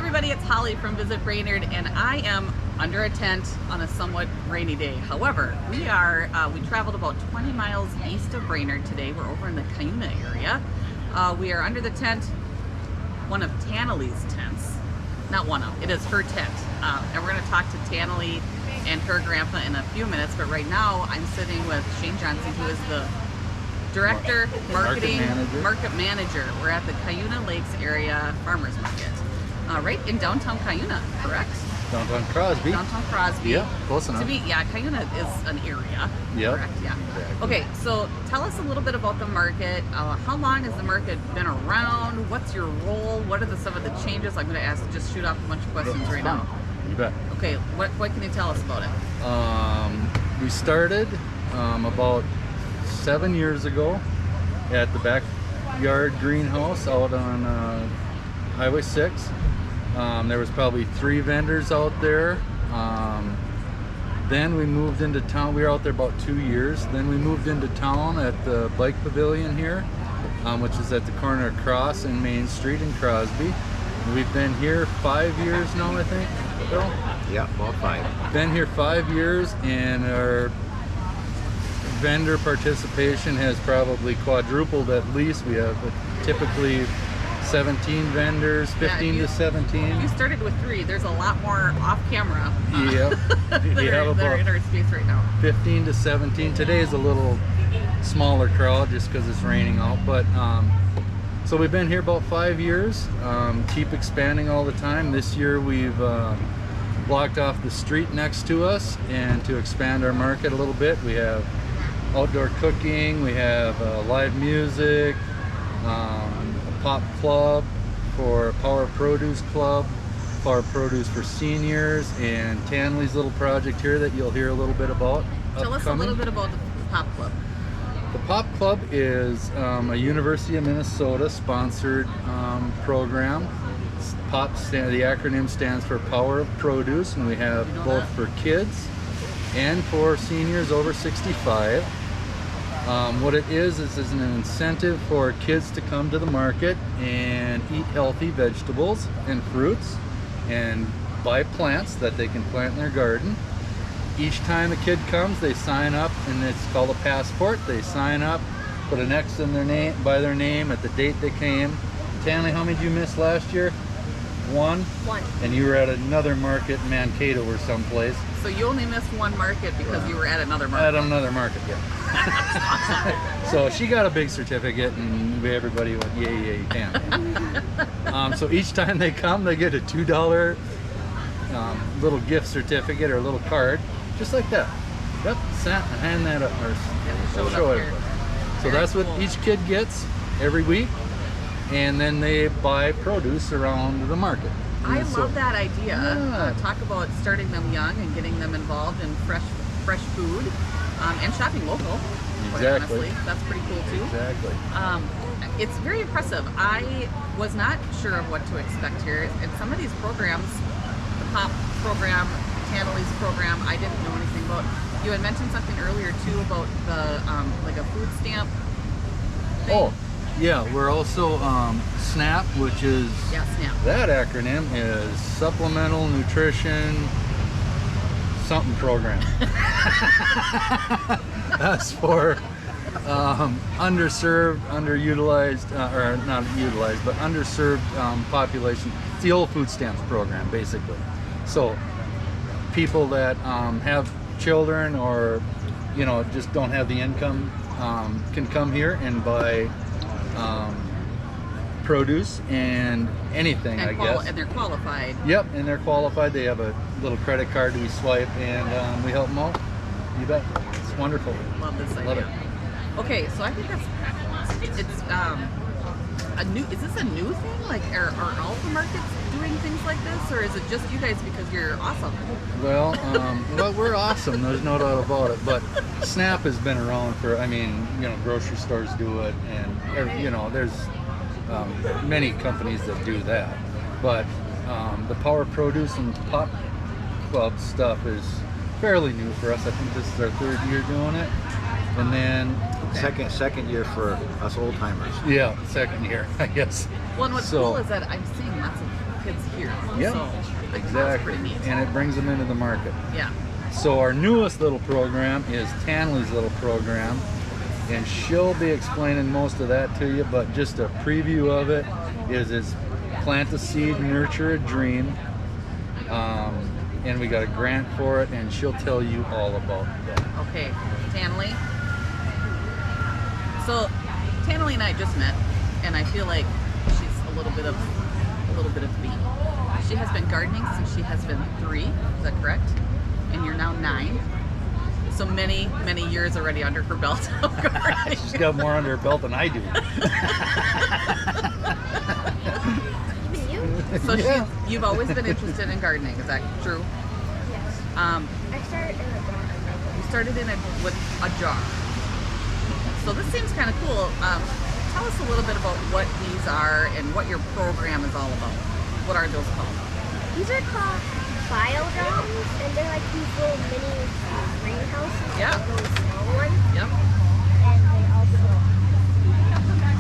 everybody, it's Holly from Visit Brainerd, and I am under a tent on a somewhat rainy day. However, we traveled about 20 miles east of Brainerd today. We're over in the Cuyuna area. We are under the tent, one of Tenalie's tents. Not one of, it is her tent. And we're going to talk to Tenalie and her grandpa in a few minutes, but right now I'm sitting with Shane Johnson, who is the Director, Marketing, Market Manager. We're at the Cuyuna Lakes Area Farmers Market. Right in downtown Cuyuna, correct? Downtown Crosby. Downtown Crosby. Yeah, close enough. Cuyuna is an area. Yep. Correct, yeah. Exactly. Okay, so tell us a little bit about the market. How long has the market been around? What's your role? What are some of the changes? I'm going to just shoot off a bunch of questions right now. You bet. Okay, what can you tell us about it? We started about 7 years ago at the backyard greenhouse out on Highway 6. There was probably 3 vendors out there. Then we moved into town. We were out there about 2 years. Then we moved into town at the bike pavilion here, which is at the corner of Cross and Main Street in Crosby. We've been here 5 years now, I think, Bill? Yeah, about 5. Been here 5 years, and our vendor participation has probably quadrupled at least. We have typically 17 vendors, 15 to 17. You started with 3. There's a lot more off camera. Yep. that are in our space right now. 15 to 17. Today is a little smaller crowd just because it's raining out. But so we've been here about 5 years. Keep expanding all the time. This year we've blocked off the street next to us, and to expand our market a little bit, we have outdoor cooking, we have live music, a pop club for Power Produce Club, Power Produce for seniors, and Tenalie's little project here that you'll hear a little bit about. Tell us a little bit about the Pop Club. The Pop Club is a University of Minnesota sponsored program. POP the acronym stands for Power of Produce, and we have both for kids and for seniors over 65. What it is an incentive for kids to come to the market and eat healthy vegetables and fruits and buy plants that they can plant in their garden. Each time a kid comes, they sign up, and it's called a passport. They sign up, put an X in their name, by their name at the date they came. Tenalie, how many did you miss last year? One? And you were at another market in Mankato or someplace. So you only missed one market because you were at another market? At another market, yeah. So she got a big certificate, and everybody went, yay, Tam. So each time they come, they get a $2 little gift certificate or a little card, just like that. Yep, hand that up. Or show it. So that's what each kid gets every week. And then they buy produce around the market. I love that idea. Yeah. Talk about starting them young and getting them involved in fresh food and shopping local. Exactly. Honestly, that's pretty cool too. Exactly. It's very impressive. I was not sure of what to expect here. And some of these programs, the POP program, Tenalie's program, I didn't know anything about. You had mentioned something earlier too about the like a food stamp thing. Oh. Yeah, we're also SNAP, which is, SNAP. That acronym is Supplemental Nutrition Something Program. That's for underserved, underutilized, or not utilized, but underserved population. It's the old food stamps program, basically. So people that have children or, just don't have the income can come here and buy produce and anything, I guess. And they're qualified. Yep, and they're qualified. They have a little credit card we swipe, and we help them out. You bet. It's wonderful. Love this idea. Love it. Okay, so I think it's a new. Is this a new thing? Like, are all the markets doing things like this, or is it just you guys because you're awesome? Well, we're awesome. There's no doubt about it. But SNAP has been around for. Grocery stores do it, and there's many companies that do that. But the Power Produce and Pop Club stuff is fairly new for us. I think this is our 3rd year doing it, and then second year for us old timers. Yeah, 2nd year, I guess. Well, and what's cool is that I'm seeing lots of kids here. Yep, So that's exactly. pretty neat. And it brings them into the market. Yeah. So our newest little program is Tenalie's little program, and she'll be explaining most of that to you, but just a preview of it is it's plant a seed, nurture a dream, and we got a grant for it, and she'll tell you all about that. Okay, Tenalie. So Tenalie and I just met, and I feel like she's a little bit of me. She has been gardening since she has been 3. Is that correct? And you're now 9. So many years already under her belt of gardening. She's got more under her belt than I do. Even you? So Yeah. you've always been interested in gardening. Is that true? Yes. I started in a jar. with a jar. So this seems kind of cool. Tell us a little bit about what these are and what your program is all about. What are those called? These are called Biodomes, and they're like these little mini greenhouses. Yeah. Really small ones. Yep. And they also,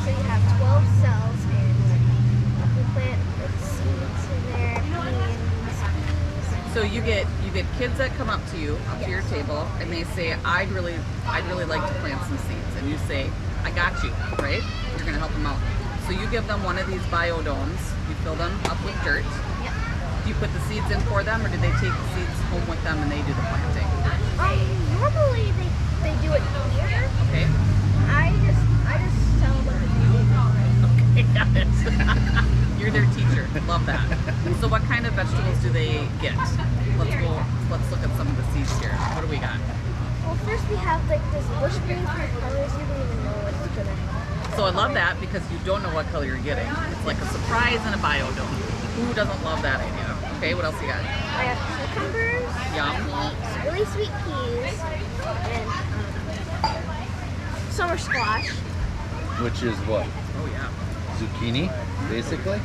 so you have 12 cells, and you plant like seeds in there, beans, peas. So you get kids that come up to you, up to your table, and they say, I'd really like to plant some seeds. And you say, I got you, right? You're gonna help them out. So you give them one of these biodomes, you fill them up with dirt. Yep. Do you put the seeds in for them, or do they take the seeds home with them and they do the planting? Normally they do it here. Okay. I just tell them what to do. Okay, got it. You're their teacher. Love that. So what kind of vegetables do they get? Let's look at some of the seeds here. What do we got? Well, first we have like this bush green for colors. You don't even know what it's gonna have. So I love that because you don't know what color you're getting. It's like a surprise in a biodome. Who doesn't love that idea? Okay, what else you got? I have cucumbers, Yum. really sweet peas, and summer squash. Which is what? Oh yeah. Zucchini, basically?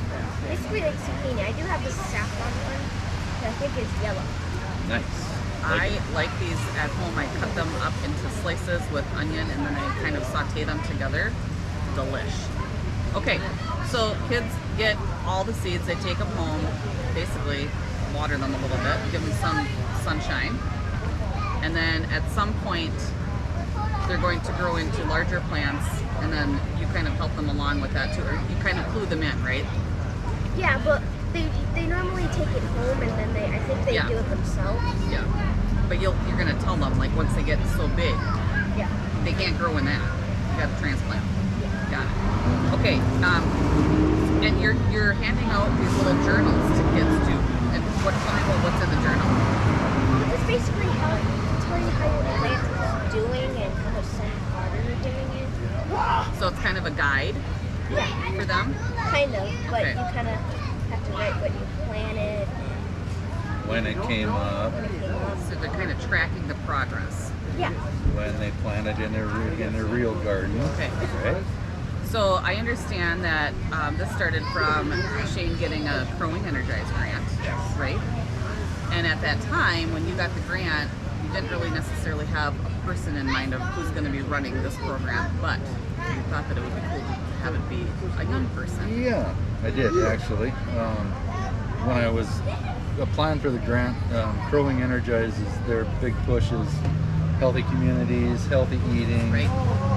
Basically like zucchini. I do have this saffron one that I think is yellow. Nice. I like these at home. I cut them up into slices with onion and then I kind of saute them together. Delish. Okay, so kids get all the seeds, they take them home, basically water them a little bit, give them some sunshine, and then at some point they're going to grow into larger plants, and then you kind of help them along with that too, or you kind of clue them in, right? Yeah, but they normally take it home and then I think they Yeah. do it themselves. Yeah. But you're gonna tell them, like, once they get so big, Yeah. they can't grow in that. You gotta transplant. Got it. Okay, and you're handing out these little journals to kids too. And tell me about what's in the journal. It's basically how tell you how your plant is doing and how much sun and water you're giving it. So it's kind of a guide Yeah, for them. kind of, but Okay. you kind of have to write what you planted When it came up, when it came up. So they're kind of tracking the progress. Yeah. when they planted in their real garden. Okay. Right? So I understand that this started from Shane getting a Growing Energized grant, right? And at that time, when you got the grant, you didn't really necessarily have a person in mind of who's going to be running this program, but you thought that it would be cool to have it be a young person. Yeah, I did actually. When I was applying for the grant, Growing Energized is their big push is healthy communities, healthy eating, Right.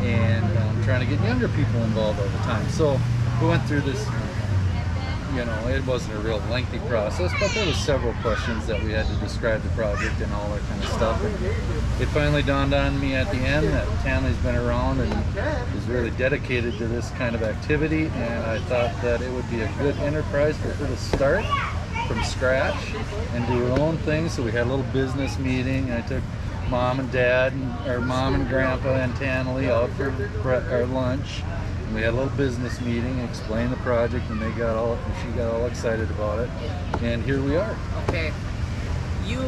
and trying to get younger people involved all the time. So we went through this, it wasn't a real lengthy process, but there was several questions that we had to describe the project and all that kind of stuff. And it finally dawned on me at the end that Tenalie's been around and is really dedicated to this kind of activity, and I thought that it would be a good enterprise for her to start from scratch and do her own thing. So we had a little business meeting. I took Mom and Dad, or Mom and Grandpa and Tenalie out for our lunch. And we had a little business meeting, explained the project, and she got all excited about it. And here we are. Okay. You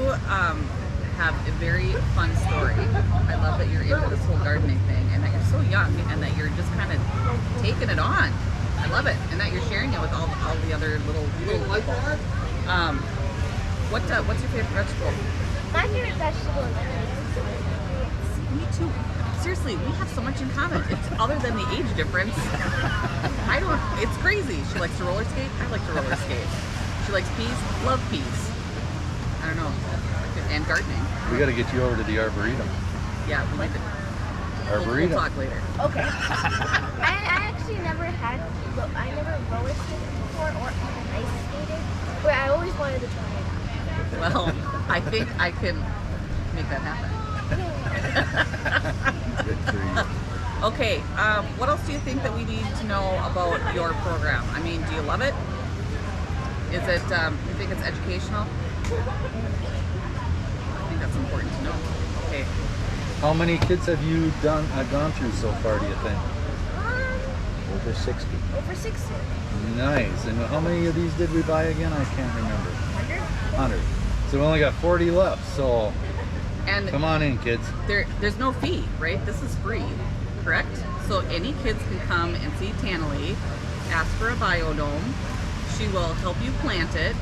have a very fun story. I love that you're into this whole gardening thing and that you're so young and that you're just kind of taking it on. I love it. And that you're sharing it with all the other little people. What's your favorite vegetable? My favorite vegetable is Me too. Seriously, we have so much in common. It's other than the age difference. It's crazy. She likes to roller skate. I like to roller skate. She likes peas. Love peas. I don't know. And gardening. We got to get you over to the Arboretum. Yeah, we need to. Arboretum. We'll talk later. Okay. I actually never had, I never roller skated before or even ice skated, but I always wanted to try it out. Well, I think I can make that happen. Good for you. Okay, what else do you think that we need to know about your program? I mean, do you love it? Is it, you think it's educational? I think that's important to know. Okay. How many kids have you gone through so far, do you think? Over 60. Over 60. Nice. And how many of these did we buy again? I can't remember. 100? 100. So we only got 40 left. So And come on in, kids. there's no fee, right? This is free, correct? So any kids can come and see Tenalie, ask for a biodome. She will help you plant it.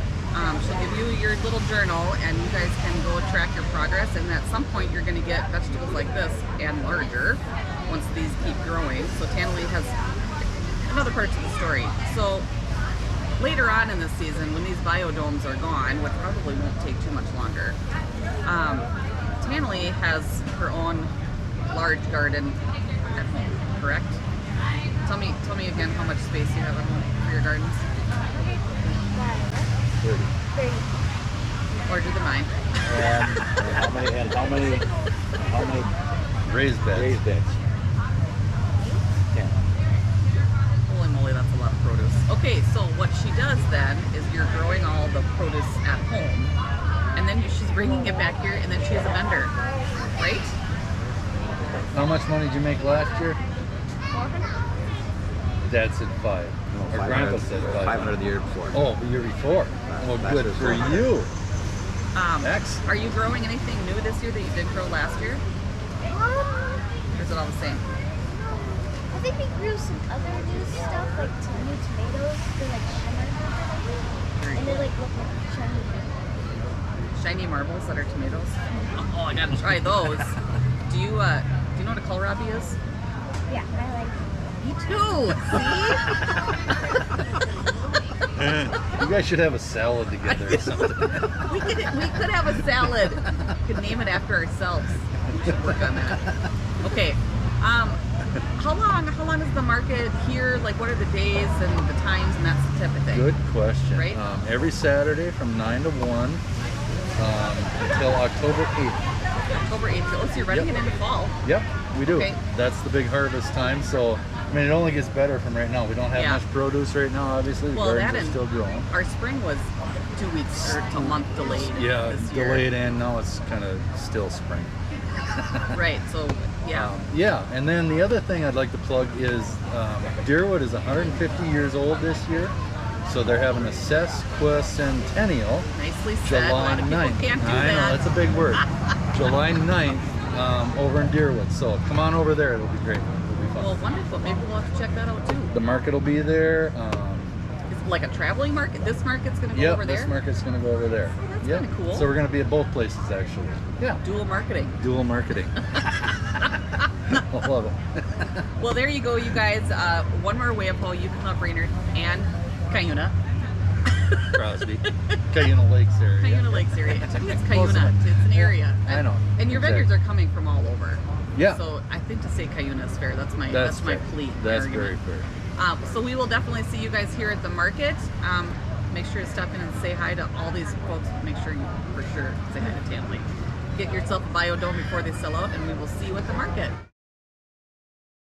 She'll give you your little journal, and you guys can go track your progress. And at some point, you're going to get vegetables like this and larger once these keep growing. So Tenalie has another part to the story. So later on in the season, when these biodomes are gone, which probably won't take too much longer, Tenalie has her own large garden at home, correct? Tell me again how much space you have at home for your gardens. 30. 30. Larger than mine. And how many Raised beds. raised beds? 10. Holy moly, that's a lot of produce. Okay, so what she does then is you're growing all the produce at home, and then she's bringing it back here, and then she has a vendor, right? How much money did you make last year? 400? Dad said 5. No, Our grandpa said 5. 500 the year before. Oh, the year before. Oh, Last good year's for 400. you. Are you growing anything new this year that you didn't grow last year? Or is it all the same? I think we grew some other new stuff, like new tomatoes. They're like shimmer. Very And they cool. like look like shiny. Shiny marbles that are tomatoes. Oh, I gotta try those. Do you know what a kohlrabi is? Yeah, I like Me too. You guys should have a salad together or something. See? we could have a salad. We could name it after ourselves. We should work on that. Okay. How long is the market here? Like, what are the days and the times and that type of thing? Good question. Right? Every Saturday from 9 to 1 until October 8th. October 8th. Oh, so you're running it into fall. Yep, we do. Okay. That's the big harvest time. So, I mean, it only gets better from right now. We don't have Yeah. much produce right now, obviously. The Well, gardens that are and still growing. our spring was 2 weeks or a month delayed. Yeah, this year. delayed, and now it's kind of still spring. Right. So yeah. Yeah, and then the other thing I'd like to plug is Deerwood is 150 years old this year. So they're having a sesquicentennial. Nicely said. A lot July of people 9th. can't do I know, that. that's a big word. July 9th over in Deerwood. So come on over there. It'll be great. It'll be fun. Well, wonderful. Maybe we'll have to check that out too. The market will be there. It's like a traveling market. This market's going to go Yep, over there. this market's going to go over there. Oh, that's Yep. kinda cool. So we're going to be at both places, actually. Yeah. Dual marketing. Dual marketing. I love it. Well, there you go, you guys. One more way of how you can love Brainerd and Cuyuna. Crosby. Cuyuna Lakes area. Cuyuna Lakes area. To me, it's Close Cuyuna. enough. It's an area. I know. And your Exactly. vendors are coming from all over. Yeah. So I think to say Cuyuna is fair. That's my That's my fair. plea. That's argument. very fair. So we will definitely see you guys here at the market. Make sure to stop in and say hi to all these folks. Make sure you for sure say hi to Tenalie. Get yourself a biodome before they sell out, and we will see you at the market.